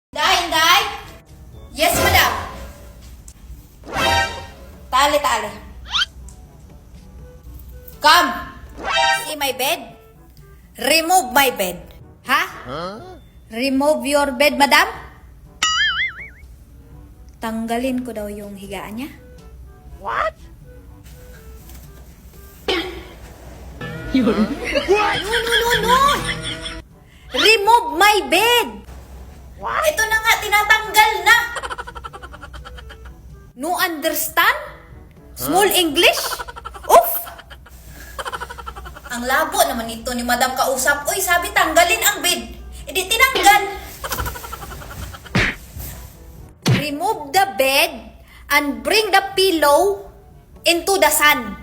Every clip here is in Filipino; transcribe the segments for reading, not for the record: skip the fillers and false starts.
Inday? Yes, madam. Tali. Come. See my bed? Remove my bed. Ha? Remove your bed, madam? Tanggalin ko daw yung higaan niya. What? No. Remove my bed. What? Ito na nga, tinatanggal na. No understand? Small English? Oof! Ang labo naman ito ni Madam kausap. Uy, sabi tanggalin ang bed. E di tinanggal. Remove the bed and bring the pillow into the sun.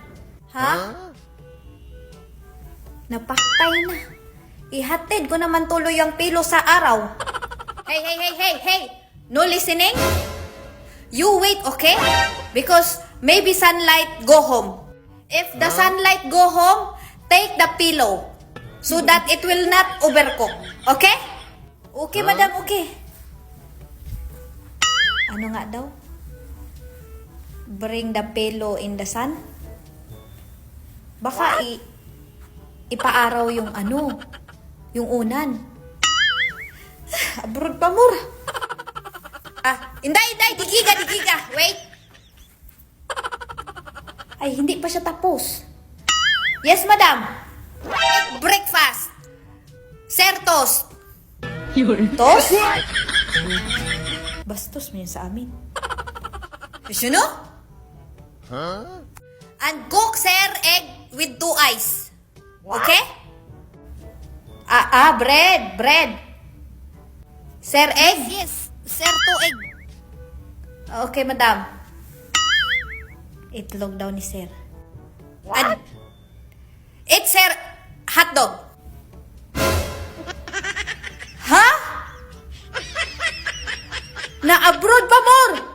Ha? Napaktay na. Ihatid ko naman tuloy ang pillow sa araw. Hey. No listening? You wait, okay? Because maybe sunlight go home. If the sunlight go home, take the pillow so that it will not overcook. Okay? Okay, madam, okay. Ano nga daw? Bring the pillow in the sun? Baka ipaaraw yung yung unan. Abroad pa mura. Inday, digiga. Wait. Ay, hindi pa siya tapos. Yes, madam. Breakfast. Sir, toast. Toast? Bastos mo yun sa amin. You know? And cook, sir, egg with 2 eyes. Okay? Bread. Sir, egg? Yes, sir, 2 egg. Okay, madam. Itlog daw ni sir. What? And it's sir, hotdog. Ha? Na abroad pa more.